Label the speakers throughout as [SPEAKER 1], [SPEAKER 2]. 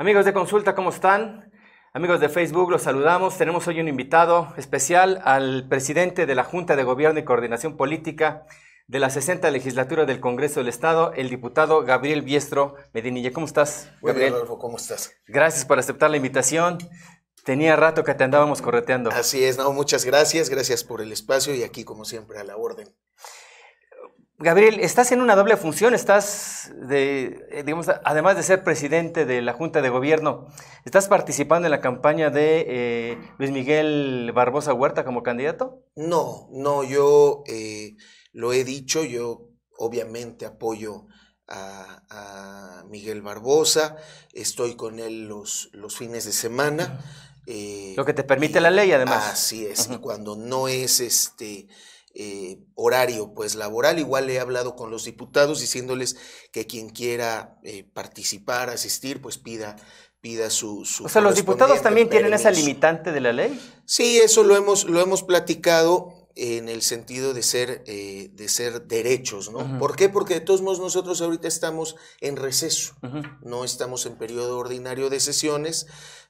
[SPEAKER 1] Amigos de Consulta, ¿cómo están? Amigos de Facebook, los saludamos. Tenemos hoy un invitado especial al presidente de la Junta de Gobierno y Coordinación Política de la 60ª Legislatura del Congreso del Estado, el diputado Gabriel Biestro Medinilla. ¿Cómo estás, Gabriel?
[SPEAKER 2] Muy bien, Rodolfo, ¿cómo estás?
[SPEAKER 1] Gracias por aceptar la invitación. Tenía rato que te andábamos correteando.
[SPEAKER 2] Así es, no, muchas gracias. Gracias por el espacio y aquí, como siempre, a la orden.
[SPEAKER 1] Gabriel, estás en una doble función, digamos, además de ser presidente de la Junta de Gobierno, ¿estás participando en la campaña de Luis Miguel Barbosa Huerta como candidato?
[SPEAKER 2] No, yo lo he dicho, yo obviamente apoyo a Miguel Barbosa, estoy con él los fines de semana.
[SPEAKER 1] Lo que te permite la ley, además.
[SPEAKER 2] Así es, y cuando no es horario pues laboral, igual he hablado con los diputados diciéndoles que quien quiera participar, asistir, pues pida su
[SPEAKER 1] O sea, ¿los diputados también tienen esa
[SPEAKER 2] permiso.
[SPEAKER 1] limitante de la ley?
[SPEAKER 2] Sí, eso lo hemos platicado en el sentido de ser derechos, ¿no? ¿Por qué? Porque de todos modos nosotros ahorita estamos en receso, no estamos en periodo ordinario de sesiones,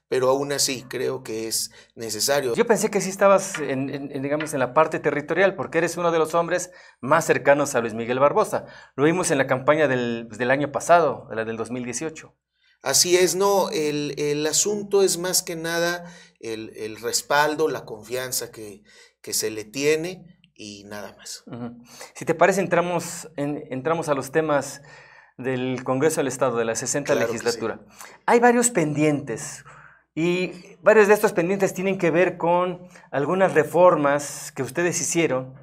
[SPEAKER 2] pero aún así creo que es necesario.
[SPEAKER 1] Yo pensé que sí estabas digamos, en la parte territorial, porque eres uno de los hombres más cercanos a Luis Miguel Barbosa. Lo vimos en la campaña del año pasado, la del 2018.
[SPEAKER 2] Así es, no, el asunto es más que nada el respaldo, la confianza que se le tiene y nada más.
[SPEAKER 1] Si te parece, entramos a los temas del Congreso del Estado, de la 60ª Legislatura. Sí. Hay varios pendientes. Y varios de estos pendientes tienen que ver con algunas reformas que ustedes hicieron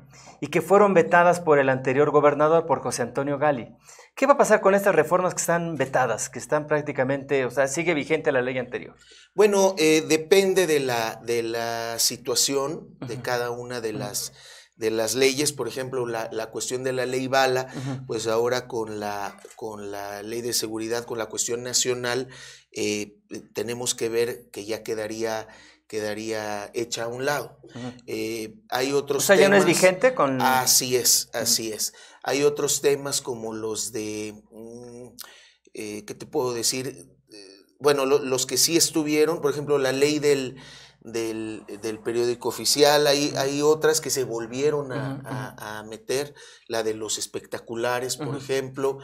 [SPEAKER 1] y que fueron vetadas por el anterior gobernador, por José Antonio Gali. ¿Qué va a pasar con estas reformas que están vetadas, que están prácticamente, o sea, sigue vigente la ley anterior?
[SPEAKER 2] Bueno, depende de la situación de cada una de las leyes. Por ejemplo, la cuestión de la ley Bala, pues ahora con la ley de seguridad, con la cuestión nacional, tenemos que ver que ya quedaría hecha a un late. Hay otros
[SPEAKER 1] temas. ¿Ya no es vigente con...?
[SPEAKER 2] Así es. Hay otros temas como los de, ¿qué te puedo decir? Bueno, los que sí estuvieron, por ejemplo, la ley del periódico oficial, hay otras que se volvieron a meter, la de los espectaculares, por ejemplo.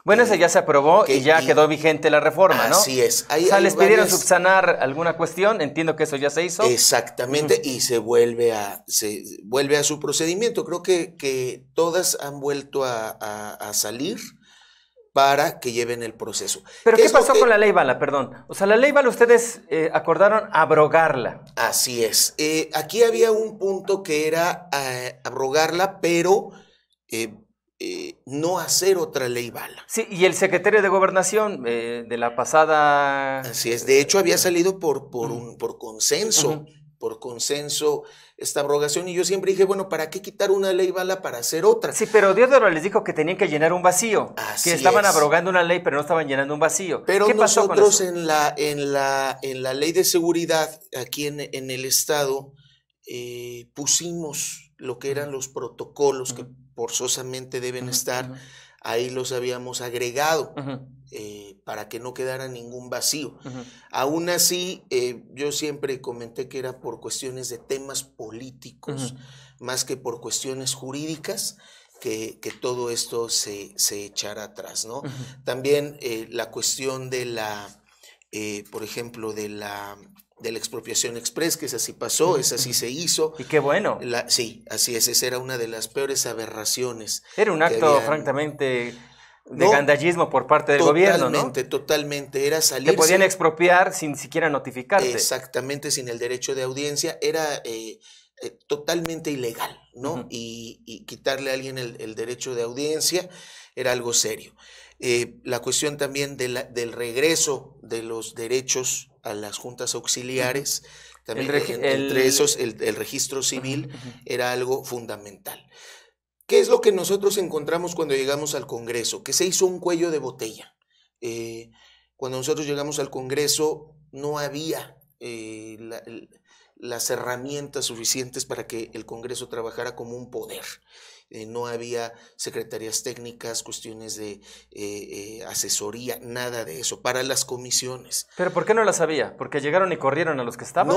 [SPEAKER 1] Bueno, esa ya se aprobó y ya quedó vigente la reforma, ¿no?
[SPEAKER 2] Así es.
[SPEAKER 1] O sea, les pidieron subsanar alguna cuestión, entiendo que eso ya se hizo.
[SPEAKER 2] Exactamente, y se vuelve a su procedimiento. Creo que todas han vuelto a salir para que lleven el proceso.
[SPEAKER 1] ¿Pero qué pasó con la ley Bala? Perdón. O sea, la ley Bala ustedes acordaron abrogarla.
[SPEAKER 2] Así es. Aquí había un punto que era abrogarla, pero no hacer otra ley Bala.
[SPEAKER 1] Sí, y el secretario de Gobernación de la pasada...
[SPEAKER 2] Así es. De hecho, había salido por consenso. Por consenso esta abrogación, y yo siempre dije, bueno, ¿para qué quitar una ley Bala para hacer otra?
[SPEAKER 1] Sí, pero Diosdado les dijo que tenían que llenar un vacío,
[SPEAKER 2] Así
[SPEAKER 1] que estaban
[SPEAKER 2] es.
[SPEAKER 1] abrogando una ley, pero no estaban llenando un vacío.
[SPEAKER 2] Pero
[SPEAKER 1] ¿Qué pasó
[SPEAKER 2] nosotros
[SPEAKER 1] con eso?
[SPEAKER 2] en la ley de seguridad, aquí en el Estado, pusimos lo que eran los protocolos que forzosamente deben estar, ahí los habíamos agregado. Para que no quedara ningún vacío. Aún así, yo siempre comenté que era por cuestiones de temas políticos, más que por cuestiones jurídicas, que todo esto se echara atrás, ¿no? También la cuestión de por ejemplo, de la expropiación express, que esa sí pasó, esa sí se hizo.
[SPEAKER 1] Y qué bueno.
[SPEAKER 2] Sí, así es, esa era una de las peores aberraciones.
[SPEAKER 1] Era un acto, francamente... de gandallismo por parte del gobierno, ¿no?
[SPEAKER 2] Totalmente, era salirse.
[SPEAKER 1] Te podían expropiar sin siquiera notificarte.
[SPEAKER 2] Exactamente, sin el derecho de audiencia, era totalmente ilegal, ¿no? Y quitarle a alguien el derecho de audiencia era algo serio. La cuestión también del regreso de los derechos a las juntas auxiliares, también entre esos el registro civil era algo fundamental. ¿Qué es lo que nosotros encontramos cuando llegamos al Congreso? Que se hizo un cuello de botella. Cuando nosotros llegamos al Congreso no había las herramientas suficientes para que el Congreso trabajara como un poder. no había secretarías técnicas, cuestiones de asesoría, nada de eso, para las comisiones.
[SPEAKER 1] ¿Pero por qué no las había? ¿Porque llegaron y corrieron a los que estaban?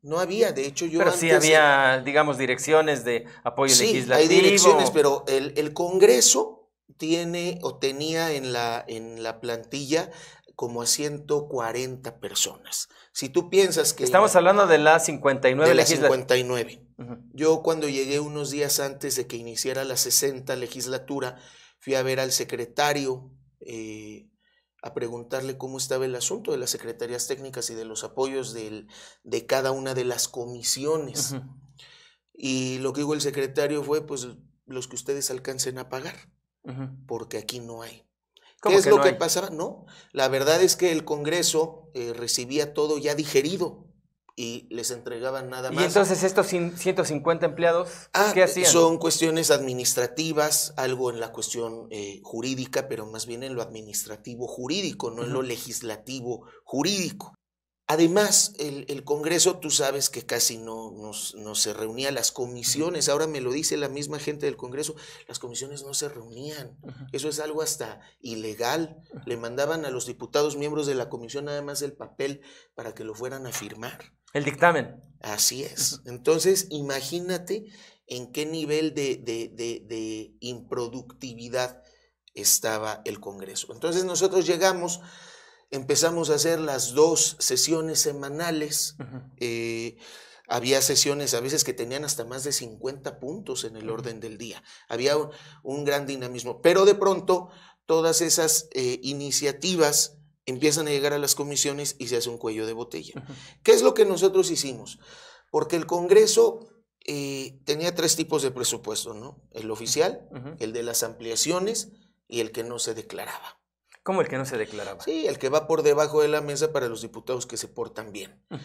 [SPEAKER 2] No había, de hecho yo
[SPEAKER 1] pero
[SPEAKER 2] antes...
[SPEAKER 1] sí había, digamos, direcciones de apoyo legislativo.
[SPEAKER 2] Sí, hay direcciones, pero el Congreso tiene o tenía en la plantilla como a 140 personas. Si tú piensas que...
[SPEAKER 1] Estamos hablando de la 59
[SPEAKER 2] de la
[SPEAKER 1] legislatura.
[SPEAKER 2] 59. Yo cuando llegué unos días antes de que iniciara la 60 legislatura, fui a ver al secretario a preguntarle cómo estaba el asunto de las secretarías técnicas y de los apoyos de cada una de las comisiones. Y lo que dijo el secretario fue, pues, los que ustedes alcancen a pagar, porque aquí no hay. ¿Qué es lo que pasaba? No, la verdad es que el Congreso recibía todo ya digerido y les entregaban nada más.
[SPEAKER 1] ¿Y entonces estos 150 empleados qué hacían?
[SPEAKER 2] Son cuestiones administrativas, algo en la cuestión jurídica, pero más bien en lo administrativo jurídico, no en lo legislativo jurídico. Además, el Congreso, tú sabes que casi no se reunía, las comisiones, ahora me lo dice la misma gente del Congreso, las comisiones no se reunían, eso es algo hasta ilegal, le mandaban a los diputados miembros de la comisión nada más el papel para que lo fueran a firmar.
[SPEAKER 1] El dictamen.
[SPEAKER 2] Así es, entonces imagínate en qué nivel de improductividad estaba el Congreso. Entonces nosotros llegamos... Empezamos a hacer las 2 sesiones semanales. Había sesiones a veces que tenían hasta más de 50 puntos en el orden del día. Había un gran dinamismo. Pero de pronto todas esas iniciativas empiezan a llegar a las comisiones y se hace un cuello de botella. ¿Qué es lo que nosotros hicimos? Porque el Congreso tenía 3 tipos de presupuesto, ¿no? El oficial, el de las ampliaciones y el que no se declaraba.
[SPEAKER 1] ¿Cómo el que no se declaraba?
[SPEAKER 2] Sí, el que va por debajo de la mesa para los diputados que se portan bien.
[SPEAKER 1] O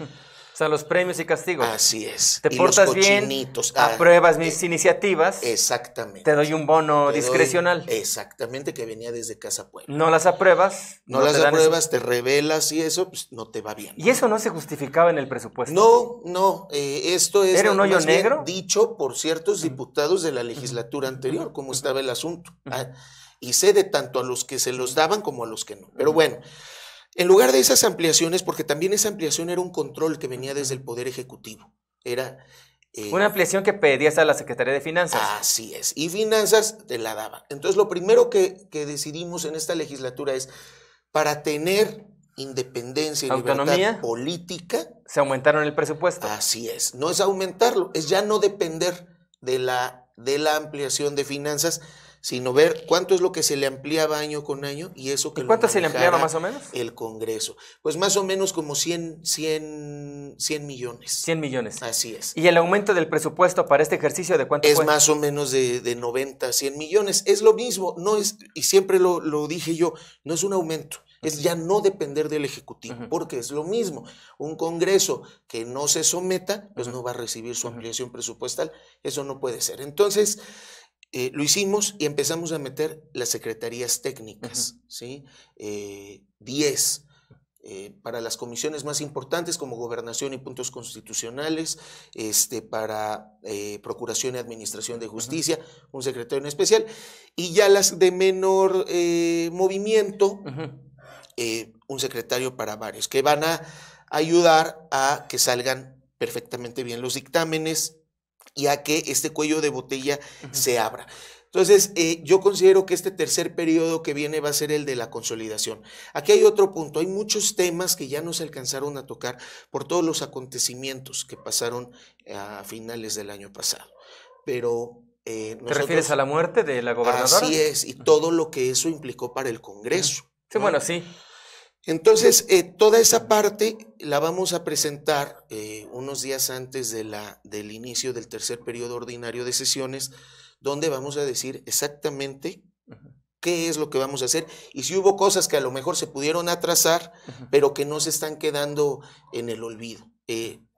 [SPEAKER 1] sea, los premios y castigos.
[SPEAKER 2] Así es.
[SPEAKER 1] Te portas bien, apruebas mis iniciativas.
[SPEAKER 2] Exactamente.
[SPEAKER 1] Te doy un bono discrecional.
[SPEAKER 2] Exactamente, que venía desde Casa Puebla.
[SPEAKER 1] No las apruebas.
[SPEAKER 2] No las apruebas, te rebelas y eso, pues no te va bien.
[SPEAKER 1] ¿Y eso no se justificaba en el presupuesto?
[SPEAKER 2] No, esto es...
[SPEAKER 1] ¿Era un hoyo negro?
[SPEAKER 2] Dicho por ciertos diputados de la legislatura anterior, cómo estaba el asunto. Y sé de tanto a los que se los daban como a los que no. Pero bueno, en lugar de esas ampliaciones, porque también esa ampliación era un control que venía desde el Poder Ejecutivo. Era...
[SPEAKER 1] una ampliación que pedías a la Secretaría de Finanzas.
[SPEAKER 2] Así es. Y Finanzas te la daban. Entonces, lo primero que decidimos en esta legislatura es, para tener independencia y libertad política...
[SPEAKER 1] Se aumentaron el presupuesto.
[SPEAKER 2] Así es. No es aumentarlo, es ya no depender de la ampliación de finanzas, sino ver cuánto es lo que se le ampliaba año con año y eso que...
[SPEAKER 1] ¿Y cuánto se le ampliaba más o menos?
[SPEAKER 2] El Congreso. Pues más o menos como 100 millones.
[SPEAKER 1] 100 millones.
[SPEAKER 2] Así es.
[SPEAKER 1] ¿Y el aumento del presupuesto para este ejercicio de cuánto fue?
[SPEAKER 2] Es más o menos de 90 a 100 millones. Es lo mismo, no es, y siempre lo dije yo, no es un aumento. Es ya no depender del Ejecutivo, porque es lo mismo. Un Congreso que no se someta, pues no va a recibir su ampliación presupuestal. Eso no puede ser. Entonces... lo hicimos y empezamos a meter las secretarías técnicas, ¿sí? 10 para las comisiones más importantes como Gobernación y Puntos Constitucionales, para Procuración y Administración de Justicia, un secretario en especial, y ya las de menor movimiento, un secretario para varios, que van a ayudar a que salgan perfectamente bien los dictámenes, y a que este cuello de botella se abra. Entonces, yo considero que este tercer periodo que viene va a ser el de la consolidación. Aquí hay otro punto, hay muchos temas que ya no se alcanzaron a tocar por todos los acontecimientos que pasaron a finales del año pasado. Pero
[SPEAKER 1] ¿te refieres a la muerte de la gobernadora?
[SPEAKER 2] Así es, y todo lo que eso implicó para el Congreso.
[SPEAKER 1] Sí, ¿no? Bueno, sí.
[SPEAKER 2] Entonces, toda esa parte la vamos a presentar unos días antes del inicio del tercer periodo ordinario de sesiones, donde vamos a decir exactamente qué es lo que vamos a hacer y si hubo cosas que a lo mejor se pudieron atrasar, pero que no se están quedando en el olvido.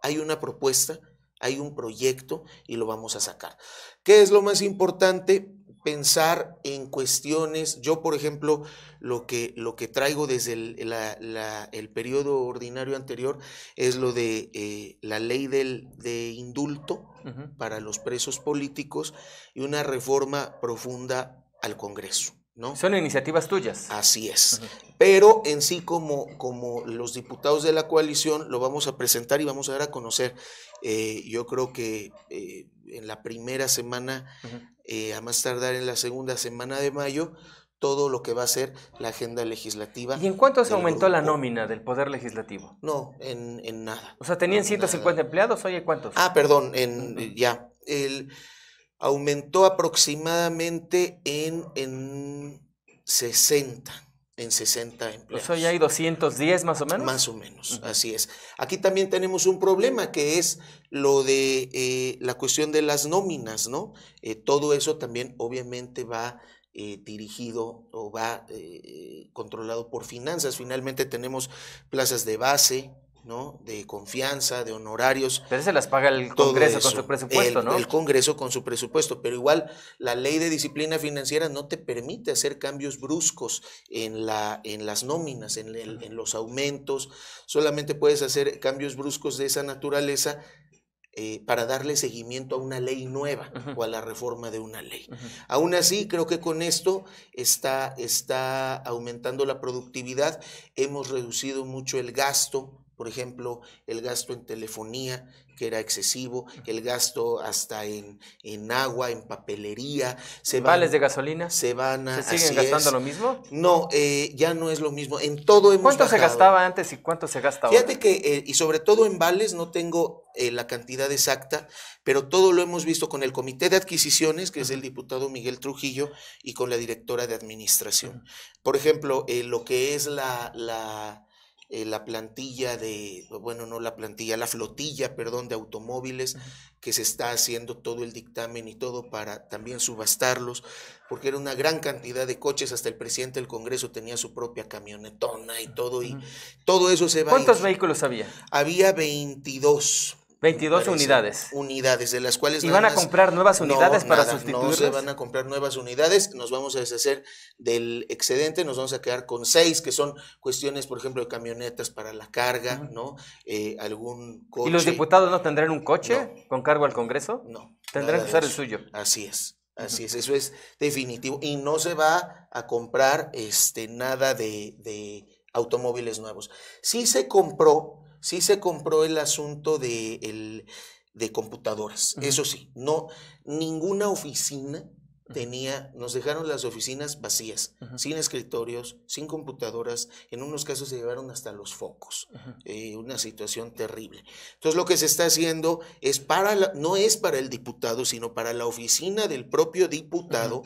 [SPEAKER 2] Hay una propuesta, hay un proyecto y lo vamos a sacar. ¿Qué es lo más importante? pensar en cuestiones. Yo, por ejemplo, lo que traigo desde el periodo ordinario anterior es lo de la ley de indulto para los presos políticos y una reforma profunda al Congreso, ¿no?
[SPEAKER 1] Son iniciativas tuyas.
[SPEAKER 2] Así es. Pero en sí, como los diputados de la coalición, lo vamos a presentar y vamos a dar a conocer, yo creo que en la primera semana, a más tardar en la segunda semana de mayo, todo lo que va a ser la agenda legislativa.
[SPEAKER 1] ¿Y en cuánto se aumentó la nómina del Poder Legislativo?
[SPEAKER 2] No, en nada.
[SPEAKER 1] O sea, ¿tenían 150 empleados? Oye, ¿cuántos?
[SPEAKER 2] Perdón, ya. Aumentó aproximadamente en 60. En 60 empleados.
[SPEAKER 1] Pues hoy hay 210 más o menos.
[SPEAKER 2] Más o menos, así es. Aquí también tenemos un problema que es lo de la cuestión de las nóminas, ¿no? Todo eso también obviamente va dirigido o va controlado por finanzas. Finalmente tenemos plazas de base, ¿no? De confianza, de honorarios.
[SPEAKER 1] Pero se las paga el Congreso con su presupuesto, ¿no?
[SPEAKER 2] El Congreso con su presupuesto, pero igual la ley de disciplina financiera no te permite hacer cambios bruscos en las nóminas, en los aumentos. Solamente puedes hacer cambios bruscos de esa naturaleza para darle seguimiento a una ley nueva o a la reforma de una ley. Aún así, creo que con esto está aumentando la productividad. Hemos reducido mucho el gasto. Por ejemplo, el gasto en telefonía, que era excesivo, el gasto hasta en agua, en papelería.
[SPEAKER 1] ¿Vales de gasolina?
[SPEAKER 2] ¿Se
[SPEAKER 1] siguen gastando lo mismo?
[SPEAKER 2] No, ya no es lo mismo. En todo hemos
[SPEAKER 1] ¿Cuánto
[SPEAKER 2] bajado.
[SPEAKER 1] Se gastaba antes y cuánto se gasta ahora?
[SPEAKER 2] Fíjate que, y sobre todo en vales, no tengo la cantidad exacta, pero todo lo hemos visto con el Comité de Adquisiciones, que es el diputado Miguel Trujillo, y con la directora de Administración. Por ejemplo, lo que es la plantilla la flotilla, perdón, de automóviles, que se está haciendo todo el dictamen y todo para también subastarlos, porque era una gran cantidad de coches, hasta el presidente del Congreso tenía su propia camionetona y todo eso se va a ir.
[SPEAKER 1] ¿Cuántos vehículos había?
[SPEAKER 2] Había 22.
[SPEAKER 1] 22 unidades.
[SPEAKER 2] Unidades, de las cuales...
[SPEAKER 1] ¿Y van a comprar nuevas unidades para sustituirlas?
[SPEAKER 2] No se van a comprar nuevas unidades, nos vamos a deshacer del excedente, nos vamos a quedar con 6, que son cuestiones, por ejemplo, de camionetas para la carga, ¿no? Algún coche.
[SPEAKER 1] ¿Y los diputados no tendrán un coche con cargo al Congreso?
[SPEAKER 2] No.
[SPEAKER 1] Tendrán que usar el suyo.
[SPEAKER 2] Así es. Así es, eso es definitivo. Y no se va a comprar nada de automóviles nuevos. Sí se compró el asunto de computadoras. Eso sí, no, ninguna oficina nos dejaron las oficinas vacías, sin escritorios, sin computadoras, en unos casos se llevaron hasta los focos, una situación terrible. Entonces lo que se está haciendo es no es para el diputado, sino para la oficina del propio diputado,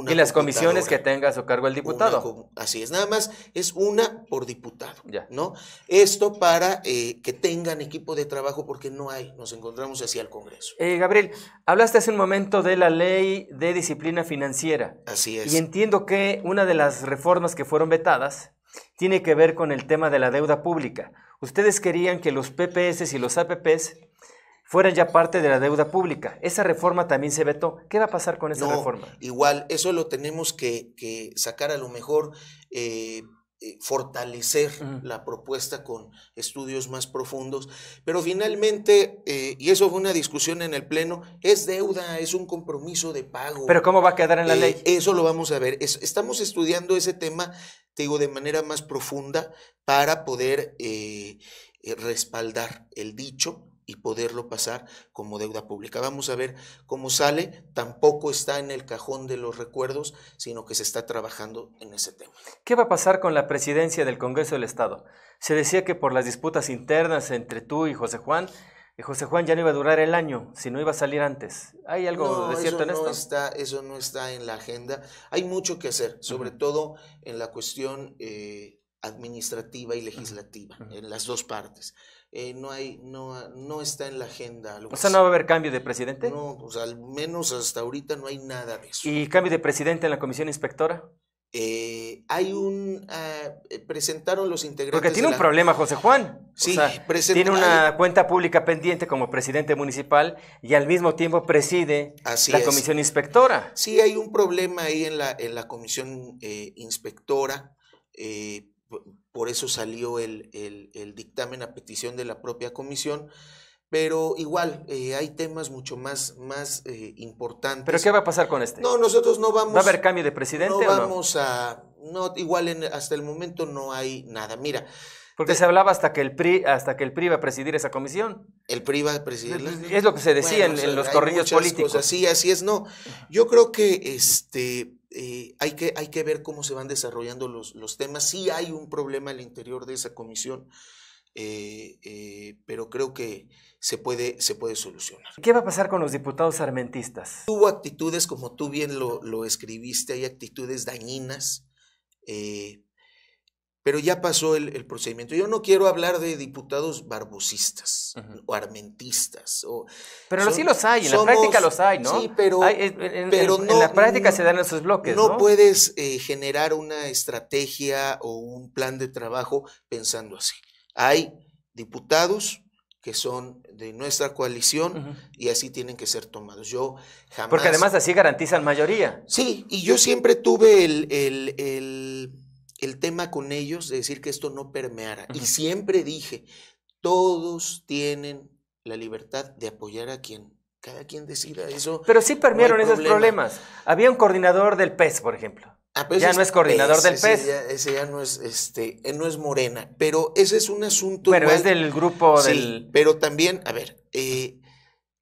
[SPEAKER 1] y las comisiones que tenga a su cargo el diputado.
[SPEAKER 2] Así es, nada más es una por diputado,
[SPEAKER 1] ya.
[SPEAKER 2] ¿no? Esto para que tengan equipo de trabajo, porque no hay, nos encontramos hacia el Congreso.
[SPEAKER 1] Gabriel, hablaste hace un momento de la ley de disciplina financiera.
[SPEAKER 2] Así es.
[SPEAKER 1] Y entiendo que una de las reformas que fueron vetadas tiene que ver con el tema de la deuda pública. Ustedes querían que los PPS y los APPs fueran ya parte de la deuda pública. Esa reforma también se vetó. ¿Qué va a pasar con esa reforma?
[SPEAKER 2] Igual, eso lo tenemos que sacar, a lo mejor, fortalecer la propuesta con estudios más profundos, pero finalmente, y eso fue una discusión en el Pleno, es deuda, es un compromiso de pago.
[SPEAKER 1] ¿Pero cómo va a quedar en la ley?
[SPEAKER 2] Eso lo vamos a ver. Estamos estudiando ese tema, te digo, de manera más profunda para poder respaldar el dicho y poderlo pasar como deuda pública. Vamos a ver cómo sale. Tampoco está en el cajón de los recuerdos, sino que se está trabajando en ese tema.
[SPEAKER 1] ¿Qué va a pasar con la presidencia del Congreso del Estado? Se decía que por las disputas internas entre tú y José Juan ya no iba a durar el año, sino iba a salir antes. ¿Hay algo de cierto en esto?
[SPEAKER 2] Eso no está en la agenda. Hay mucho que hacer, sobre todo en la cuestión administrativa y legislativa, en las dos partes. No está en la agenda.
[SPEAKER 1] O sea, ¿no va a haber cambio de presidente?
[SPEAKER 2] No, pues al menos hasta ahorita no hay nada de eso.
[SPEAKER 1] ¿Y cambio de presidente en la comisión inspectora?
[SPEAKER 2] presentaron los integrantes.
[SPEAKER 1] Porque tiene un problema, José Juan.
[SPEAKER 2] Sí,
[SPEAKER 1] o sea, tiene una cuenta pública pendiente como presidente municipal y al mismo tiempo preside la comisión inspectora.
[SPEAKER 2] Sí, hay un problema ahí en la comisión inspectora. Por eso salió el dictamen a petición de la propia comisión. Pero igual, hay temas mucho más importantes.
[SPEAKER 1] ¿Pero qué va a pasar con este?
[SPEAKER 2] No, nosotros no vamos...
[SPEAKER 1] ¿Va a haber cambio de presidente o no?
[SPEAKER 2] Vamos a... No, igual hasta el momento no hay nada. Mira...
[SPEAKER 1] Porque se hablaba hasta que el PRI va a presidir esa comisión.
[SPEAKER 2] El PRI va a presidirla.
[SPEAKER 1] Es lo que se decía en los corrillos políticos.
[SPEAKER 2] Cosas. Sí, así es. No, yo creo que hay que ver cómo se van desarrollando los temas. Sí hay un problema al interior de esa comisión. Pero creo que se puede solucionar.
[SPEAKER 1] ¿Qué va a pasar con los diputados armentistas?
[SPEAKER 2] Hubo actitudes, como tú bien lo escribiste, hay actitudes dañinas, pero ya pasó el procedimiento. Yo no quiero hablar de diputados barbosistas o armentistas.
[SPEAKER 1] Pero sí los hay, en la práctica los hay, ¿no?
[SPEAKER 2] Sí, pero
[SPEAKER 1] en la práctica se dan esos bloques, ¿no?
[SPEAKER 2] No puedes generar una estrategia o un plan de trabajo pensando así. Hay diputados que son de nuestra coalición y así tienen que ser tomados. Yo jamás...
[SPEAKER 1] Porque además así garantizan mayoría.
[SPEAKER 2] Sí, y yo siempre tuve el tema con ellos de decir que esto no permeara. Y siempre dije, todos tienen la libertad de apoyar a cada quien decida eso.
[SPEAKER 1] Pero sí permearon esos problemas. Había un coordinador del PES, por ejemplo. Ya no es coordinador del PES.
[SPEAKER 2] Ese ya no es, no es Morena, pero ese es un asunto.
[SPEAKER 1] Pero es del grupo del.
[SPEAKER 2] Sí, pero también, a ver,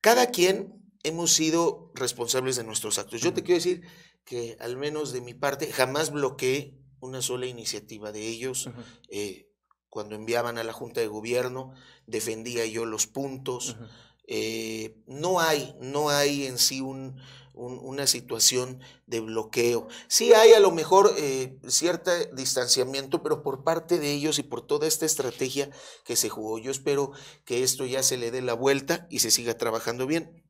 [SPEAKER 2] cada quien hemos sido responsables de nuestros actos. Yo te quiero decir que, al menos de mi parte, jamás bloqueé una sola iniciativa de ellos. Cuando enviaban a la Junta de Gobierno, defendía yo los puntos. No hay en sí una situación de bloqueo. Sí hay a lo mejor cierto distanciamiento, pero por parte de ellos y por toda esta estrategia que se jugó. Yo espero que esto ya se le dé la vuelta y se siga trabajando bien.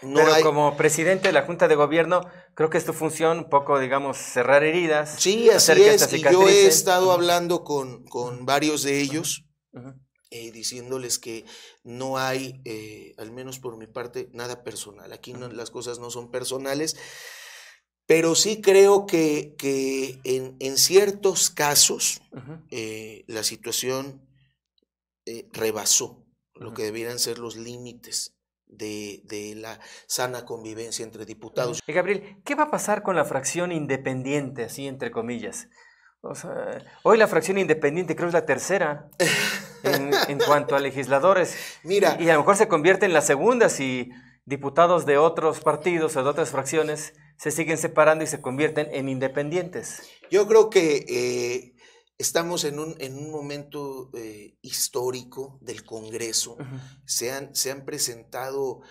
[SPEAKER 1] Pero como presidente de la Junta de Gobierno, creo que es tu función un poco, digamos, cerrar heridas.
[SPEAKER 2] Sí, así es. Y yo he estado hablando con varios de ellos, diciéndoles que no hay, al menos por mi parte, nada personal. Aquí las cosas no son personales, pero sí creo que en ciertos casos la situación rebasó lo que debieran ser los límites de la sana convivencia entre diputados.
[SPEAKER 1] Gabriel, ¿qué va a pasar con la fracción independiente, así entre comillas? O sea, hoy la fracción independiente creo es la tercera en cuanto a legisladores.
[SPEAKER 2] Mira,
[SPEAKER 1] y a lo mejor se convierte en la segunda si diputados de otros partidos o de otras fracciones se siguen separando y se convierten en independientes.
[SPEAKER 2] Yo creo que estamos en un momento histórico del Congreso. Se han presentado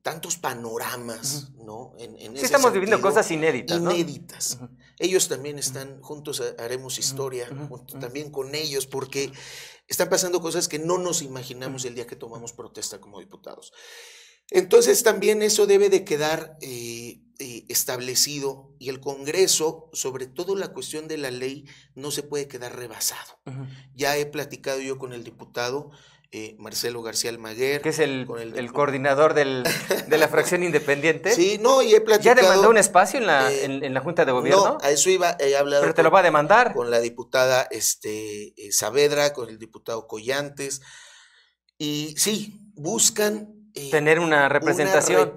[SPEAKER 2] tantos panoramas, ¿no?
[SPEAKER 1] Sí, estamos viviendo cosas inéditas, ¿no?
[SPEAKER 2] Inéditas. Ellos también están, juntos haremos historia, también con ellos, porque están pasando cosas que no nos imaginamos el día que tomamos protesta como diputados. Entonces también eso debe de quedar establecido, y el Congreso, sobre todo la cuestión de la ley, no se puede quedar rebasado. Ya he platicado yo con el diputado Marcelo García Almaguer,
[SPEAKER 1] que es el coordinador de la fracción independiente.
[SPEAKER 2] Sí, no, y he platicado.
[SPEAKER 1] ¿Ya demandó un espacio en la Junta de Gobierno?
[SPEAKER 2] No, a eso iba, he hablado.
[SPEAKER 1] ¿Pero te lo va a demandar?
[SPEAKER 2] Con la diputada Saavedra, con el diputado Collantes, y sí, buscan
[SPEAKER 1] tener una representación.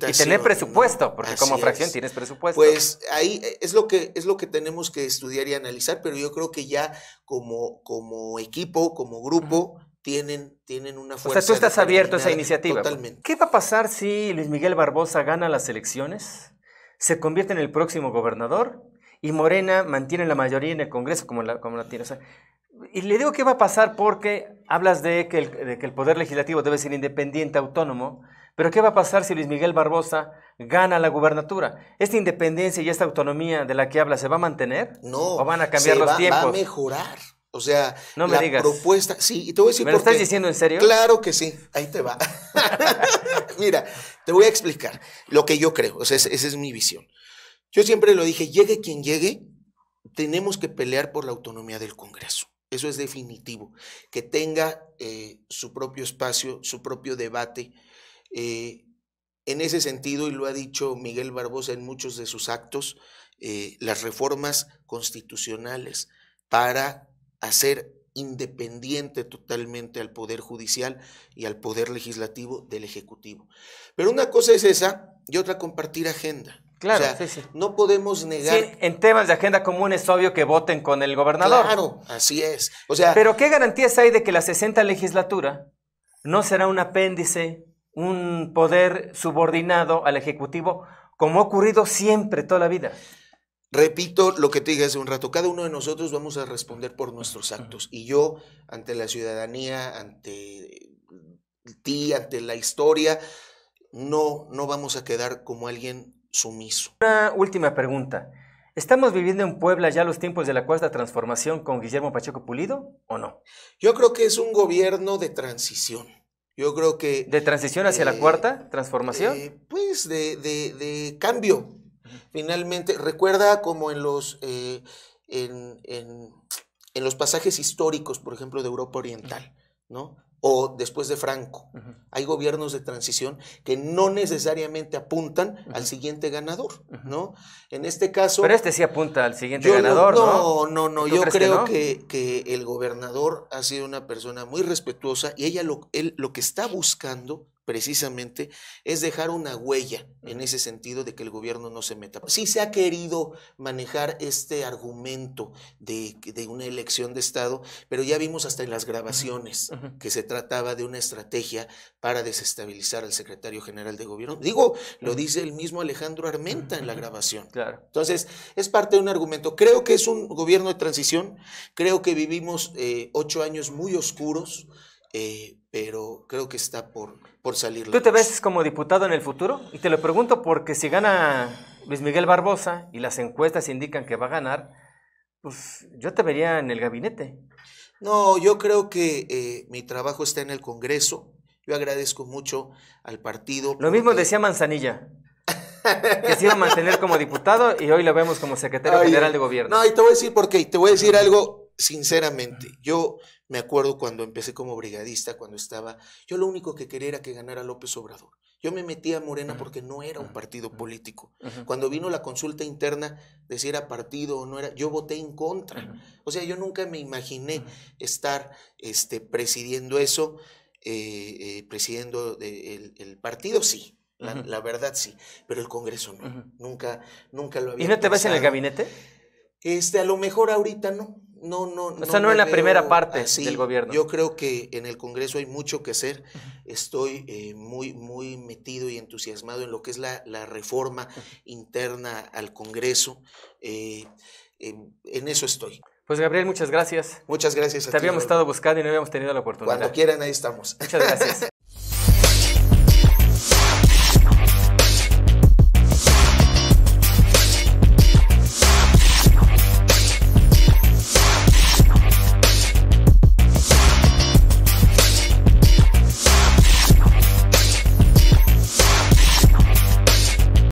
[SPEAKER 1] Y tener presupuesto, porque
[SPEAKER 2] así
[SPEAKER 1] como fracción
[SPEAKER 2] es.
[SPEAKER 1] Tienes presupuesto.
[SPEAKER 2] Pues ahí es lo que tenemos que estudiar y analizar, pero yo creo que ya como equipo, como grupo, tienen una fuerza.
[SPEAKER 1] O sea, tú estás abierto a esa iniciativa.
[SPEAKER 2] Totalmente.
[SPEAKER 1] ¿Qué va a pasar si Luis Miguel Barbosa gana las elecciones, se convierte en el próximo gobernador y Morena mantiene la mayoría en el Congreso como la tiene? O sea, y le digo qué va a pasar porque hablas de que el Poder Legislativo debe ser independiente, autónomo, pero ¿qué va a pasar si Luis Miguel Barbosa gana la gubernatura? ¿Esta independencia y esta autonomía de la que habla se va a mantener?
[SPEAKER 2] No.
[SPEAKER 1] ¿O van a cambiar los tiempos?
[SPEAKER 2] Va a mejorar. O sea,
[SPEAKER 1] no me digas.
[SPEAKER 2] Propuesta, sí, y te voy a decir
[SPEAKER 1] ¿Me lo estás diciendo en serio?
[SPEAKER 2] Claro que sí, ahí te va. Mira, te voy a explicar lo que yo creo, o sea, esa es mi visión. Yo siempre lo dije, llegue quien llegue, tenemos que pelear por la autonomía del Congreso. Eso es definitivo, que tenga su propio espacio, su propio debate. En ese sentido, y lo ha dicho Miguel Barbosa en muchos de sus actos, las reformas constitucionales para hacer independiente totalmente al Poder Judicial y al Poder Legislativo del Ejecutivo. Pero una cosa es esa y otra compartir agenda.
[SPEAKER 1] Claro,
[SPEAKER 2] o sea,
[SPEAKER 1] sí.
[SPEAKER 2] No podemos negar.
[SPEAKER 1] Sí, en temas de agenda común es obvio que voten con el gobernador.
[SPEAKER 2] Claro, así es. O sea,
[SPEAKER 1] pero ¿qué garantías hay de que la 60 legislatura no será un apéndice, un poder subordinado al Ejecutivo, como ha ocurrido siempre, toda la vida?
[SPEAKER 2] Repito lo que te dije hace un rato, cada uno de nosotros vamos a responder por nuestros actos. Y yo, ante la ciudadanía, ante ti, ante la historia, no vamos a quedar como alguien sumiso.
[SPEAKER 1] Una última pregunta. ¿Estamos viviendo en Puebla ya los tiempos de la Cuarta Transformación con Guillermo Pacheco Pulido o no?
[SPEAKER 2] Yo creo que es un gobierno de transición. Yo creo que...
[SPEAKER 1] ¿De transición hacia la Cuarta Transformación?
[SPEAKER 2] Pues de cambio. Finalmente, recuerda como en los pasajes históricos, por ejemplo, de Europa Oriental, ¿no? O después de Franco. Hay gobiernos de transición que no necesariamente apuntan al siguiente ganador, ¿no? En este caso...
[SPEAKER 1] Pero este sí apunta al siguiente ganador, ¿no?
[SPEAKER 2] No. Yo creo que el gobernador ha sido una persona muy respetuosa y él lo que está buscando precisamente es dejar una huella en ese sentido de que el gobierno no se meta. Sí se ha querido manejar este argumento de una elección de Estado, pero ya vimos hasta en las grabaciones que se trataba de una estrategia para desestabilizar al secretario general de gobierno. Lo dice el mismo Alejandro Armenta en la grabación.
[SPEAKER 1] Claro.
[SPEAKER 2] Entonces, es parte de un argumento. Creo que es un gobierno de transición, creo que vivimos 8 años muy oscuros, pero creo que está por salir.
[SPEAKER 1] ¿Tú te ves como diputado en el futuro? Y te lo pregunto porque si gana Luis Miguel Barbosa y las encuestas indican que va a ganar, pues yo te vería en el gabinete.
[SPEAKER 2] No, yo creo que mi trabajo está en el Congreso. Yo agradezco mucho al partido.
[SPEAKER 1] Lo mismo decía Manzanilla, que se iba a mantener como diputado y hoy lo vemos como secretario general de gobierno.
[SPEAKER 2] No, y te voy a decir por qué. Te voy a decir algo sinceramente. Yo me acuerdo cuando empecé como brigadista, yo lo único que quería era que ganara López Obrador. Yo me metí a Morena porque no era un partido político. Cuando vino la consulta interna de si era partido o no era, yo voté en contra. O sea, yo nunca me imaginé estar presidiendo eso, presidiendo el partido, sí. La verdad sí, pero el Congreso no. Nunca lo había
[SPEAKER 1] ¿Y no te ves en el
[SPEAKER 2] pensado.
[SPEAKER 1] gabinete?
[SPEAKER 2] A lo mejor ahorita no.
[SPEAKER 1] O sea, no en la primera parte del gobierno.
[SPEAKER 2] Yo creo que en el Congreso hay mucho que hacer. Estoy muy, muy metido y entusiasmado en lo que es la reforma interna al Congreso. En eso estoy.
[SPEAKER 1] Pues Gabriel, muchas gracias.
[SPEAKER 2] Muchas gracias a ti.
[SPEAKER 1] Te habíamos estado buscando y no habíamos tenido la oportunidad.
[SPEAKER 2] Cuando quieran, ahí estamos.
[SPEAKER 1] Muchas gracias.